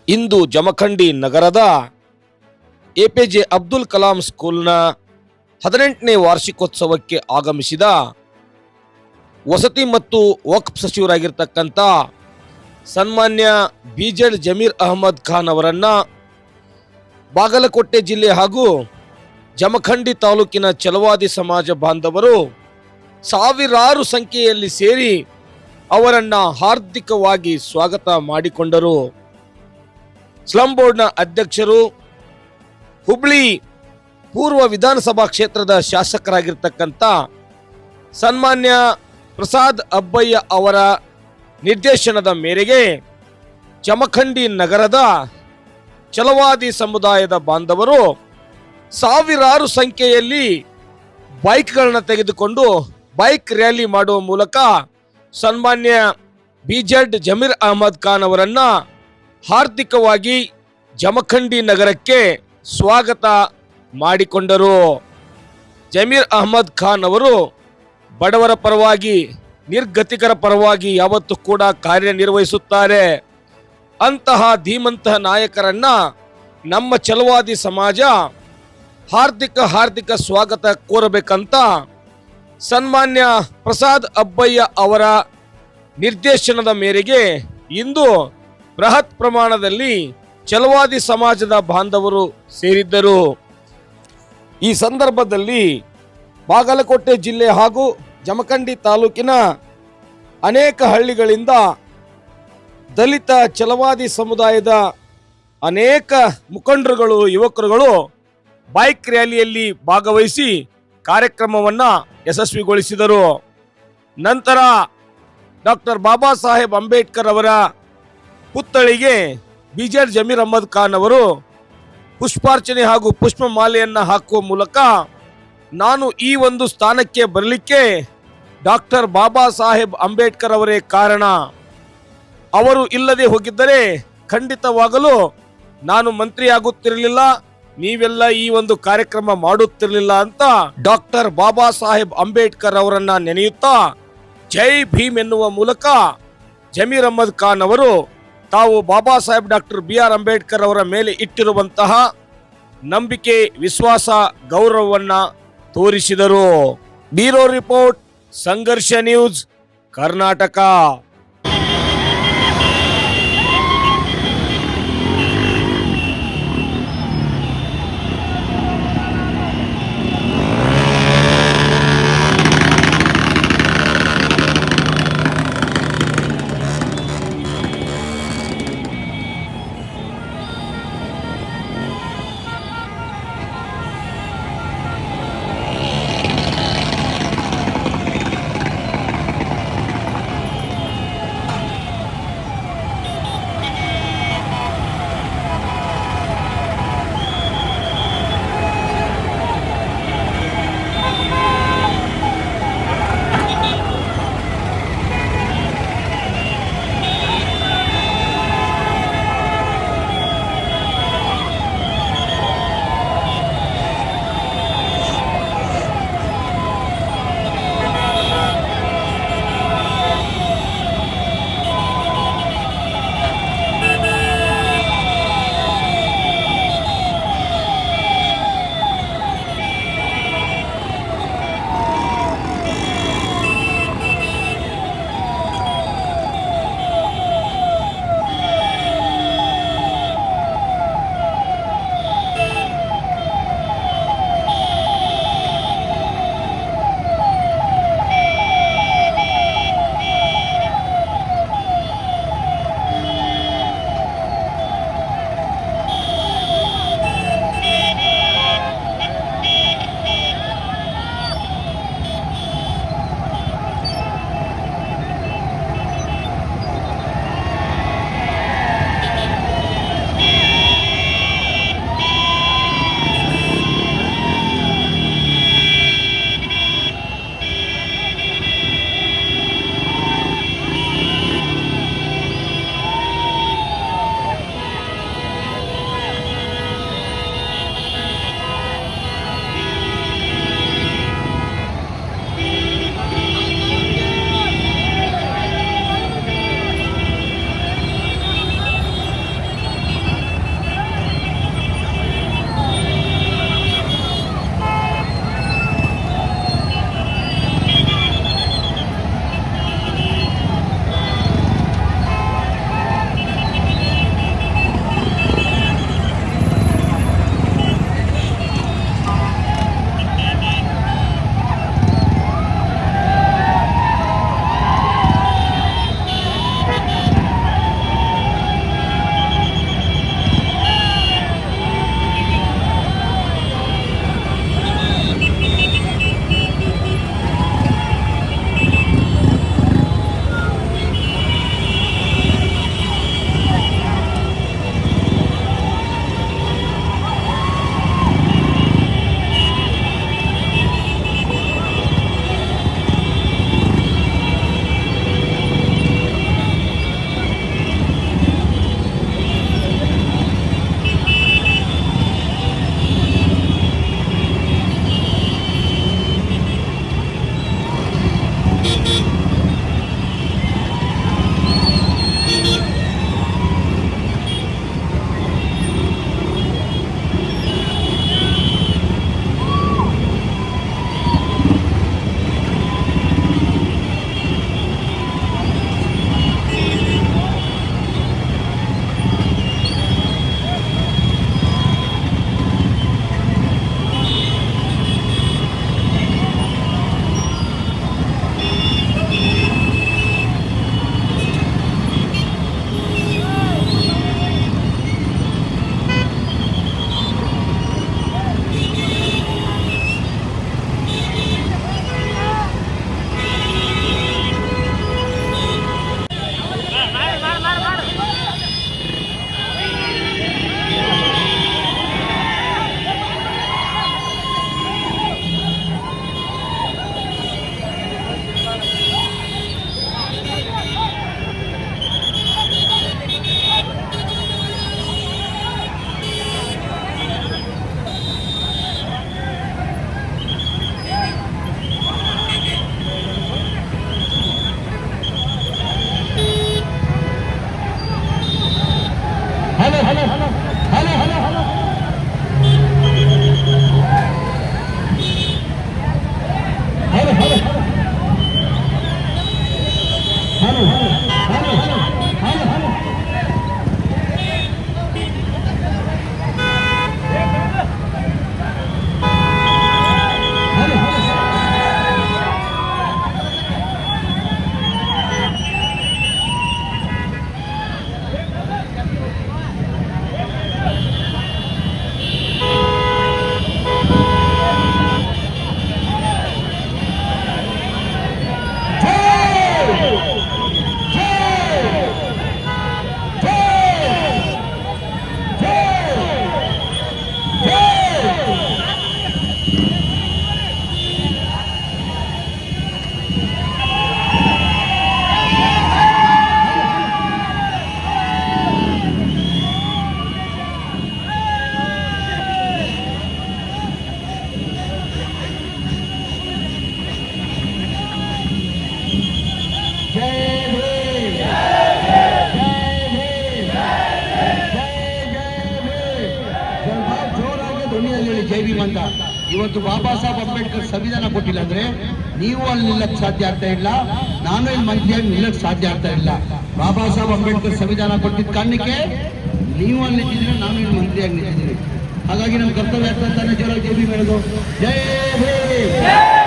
ಇಂದು ಜಮಖಂಡಿ ನಗರದ ಎಪಿಜೆ ಅಬ್ದುಲ್ ಕಲಾಂ ಸ್ಕೂಲ್ನ 18ನೇ ವಾರ್ಷಿಕೋತ್ಸವಕ್ಕೆ ಆಗಮಿಸಿದ ವಸತಿ ಮತ್ತು ವಕ್ಫ್ ಸಚಿವರಾಗಿರ್ತಕ್ಕಂಥ ಸನ್ಮಾನ್ಯ ಬಿಜೆಡ್ ಜಮೀರ್ ಅಹಮದ್ ಖಾನ್ ಅವರನ್ನ ಬಾಗಲಕೋಟೆ ಜಿಲ್ಲೆ ಹಾಗೂ ಜಮಖಂಡಿ ತಾಲೂಕಿನ ಛಲವಾದಿ ಸಮಾಜ ಬಾಂಧವರು ಸಾವಿರಾರು ಸಂಖ್ಯೆಯಲ್ಲಿ ಸೇರಿ ಅವರನ್ನ ಹಾರ್ದಿಕವಾಗಿ ಸ್ವಾಗತ ಮಾಡಿಕೊಂಡರು. ಸ್ಲಂ ಬೋರ್ಡ್ನ ಅಧ್ಯಕ್ಷರು, ಹುಬ್ಳಿ ಪೂರ್ವ ವಿಧಾನಸಭಾ ಕ್ಷೇತ್ರದ ಶಾಸಕರಾಗಿರ್ತಕ್ಕಂಥ ಸನ್ಮಾನ್ಯ ಪ್ರಸಾದ್ ಅಬ್ಬಯ್ಯ ಅವರ ನಿರ್ದೇಶನದ ಮೇರೆಗೆ ಜಮಖಂಡಿ ನಗರದ ಛಲವಾದಿ ಸಮುದಾಯದ ಬಾಂಧವರು ಸಾವಿರಾರು ಸಂಖ್ಯೆಯಲ್ಲಿ ಬೈಕ್ಗಳನ್ನ ತೆಗೆದುಕೊಂಡು ಬೈಕ್ ರ್ಯಾಲಿ ಮಾಡುವ ಮೂಲಕ ಸನ್ಮಾನ್ಯ ಬಿಜೆಡ್ ಜಮೀರ್ ಅಹಮದ್ ಖಾನ್ ಅವರನ್ನ ಹಾರ್ದಿಕವಾಗಿ ಜಮಖಂಡಿ ನಗರಕ್ಕೆ ಸ್ವಾಗತ ಮಾಡಿಕೊಂಡರು. ಜಮೀರ್ ಅಹಮದ್ ಖಾನ್ ಅವರು ಬಡವರ ಪರವಾಗಿ, ನಿರ್ಗತಿಕರ ಪರವಾಗಿ ಯಾವತ್ತೂ ಕೂಡ ಕಾರ್ಯನಿರ್ವಹಿಸುತ್ತಾರೆ. ಅಂತಹ ಧೀಮಂತ ನಾಯಕರನ್ನ ನಮ್ಮ ಛಲವಾದಿ ಸಮಾಜ ಹಾರ್ದಿಕ ಸ್ವಾಗತ ಕೋರಬೇಕಂತ ಸನ್ಮಾನ್ಯ ಪ್ರಸಾದ್ ಅಬ್ಬಯ್ಯ ಅವರ ನಿರ್ದೇಶನದ ಮೇರೆಗೆ ಇಂದು ಬೃಹತ್ ಪ್ರಮಾಣದಲ್ಲಿ ಛಲವಾದಿ ಸಮಾಜದ ಬಾಂಧವರು ಸೇರಿದ್ದರು. ಈ ಸಂದರ್ಭದಲ್ಲಿ ಬಾಗಲಕೋಟೆ ಜಿಲ್ಲೆ ಹಾಗೂ ಜಮಖಂಡಿ ತಾಲೂಕಿನ ಅನೇಕ ಹಳ್ಳಿಗಳಿಂದ ದಲಿತ ಛಲವಾದಿ ಸಮುದಾಯದ ಅನೇಕ ಮುಖಂಡರುಗಳು, ಯುವಕರುಗಳು ಬೈಕ್ ರ್ಯಾಲಿಯಲ್ಲಿ ಭಾಗವಹಿಸಿ ಕಾರ್ಯಕ್ರಮವನ್ನು ಯಶಸ್ವಿಗೊಳಿಸಿದರು. ನಂತರ ಡಾಕ್ಟರ್ ಬಾಬಾ ಸಾಹೇಬ್ ಅಂಬೇಡ್ಕರ್ ಅವರ ಪುತ್ಥಳಿಗೆ ಬಿಜೆಡ್ ಜಮೀರ್ ಅಹಮದ್ ಖಾನ್ ಅವರು ಪುಷ್ಪಾರ್ಚನೆ ಹಾಗೂ ಪುಷ್ಪ ಮಾಲೆಯನ್ನು ಹಾಕುವ ಮೂಲಕ ನಾನು ಈ ಒಂದು ಸ್ಥಾನಕ್ಕೆ ಬರಲಿಕ್ಕೆ ಡಾಕ್ಟರ್ ಬಾಬಾ ಸಾಹೇಬ್ ಅಂಬೇಡ್ಕರ್ ಅವರೇ ಕಾರಣ, ಅವರು ಇಲ್ಲದೆ ಹೋಗಿದ್ದರೆ ಖಂಡಿತವಾಗಲೂ ನಾನು ಮಂತ್ರಿ ಆಗುತ್ತಿರಲಿಲ್ಲ, ನೀವೆಲ್ಲ ಈ ಒಂದು ಕಾರ್ಯಕ್ರಮ ಮಾಡುತ್ತಿರಲಿಲ್ಲ ಅಂತ ಡಾಕ್ಟರ್ ಬಾಬಾ ಸಾಹೇಬ್ ಅಂಬೇಡ್ಕರ್ ಅವರನ್ನ ನೆನೆಯುತ್ತಾ ಜೈ ಭೀಮ್ ಎನ್ನುವ ಮೂಲಕ ಜಮೀರ್ ಅಹಮದ್ ಖಾನ್ ಅವರು ತಾವು ಬಾಬಾ ಸಾಹೇಬ್ ಡಾಕ್ಟರ್ BR ಅಂಬೇಡ್ಕರ್ ಅವರ ಮೇಲೆ ಇಟ್ಟಿರುವಂತಹ ನಂಬಿಕೆ, ವಿಶ್ವಾಸ, ಗೌರವವನ್ನ ತೋರಿಸಿದರು. Bureau report, Sangharsh news, Karnataka. Hello hello hello hello hello hello ಜೈ ಭೀಮ್ ಅಂತ. ಇವತ್ತು ಬಾಬಾ ಸಾಹೇಬ್ ಅಂಬೇಡ್ಕರ್ ಸಂವಿಧಾನ ಕೊಟ್ಟಿಲ್ಲ ಅಂದ್ರೆ ನೀವು ಅಲ್ಲಿ ನಿಲ್ಲಕ್ ಸಾಧ್ಯ ಆಗ್ತಾ ಇಲ್ಲ, ನಾನು ಇಲ್ಲಿ ಮಂತ್ರಿಯಾಗಿ ನಿಲ್ಲಕ್ ಸಾಧ್ಯ ಆಗ್ತಾ ಇಲ್ಲ. ಬಾಬಾ ಸಾಹೇಬ್ ಅಂಬೇಡ್ಕರ್ ಸಂವಿಧಾನ ಕೊಟ್ಟಿದ್ದ ಕಾರಣಕ್ಕೆ ನೀವು ಅಲ್ಲಿ ನಿಂತಿದ್ರೆ ನಾನು ಇಲ್ಲಿ ಮಂತ್ರಿಯಾಗಿ ನಿಂತಿದ್ದೀನಿ. ಹಾಗಾಗಿ ನಮ್ಮ ಕರ್ತವ್ಯ ಆಗ್ತಾ ತಾನೆ ಜೋರಾಗಿ ಜೈ ಭೀಮ್ ಹೇಳೋದು. ಜೈ ಭೀಮ್.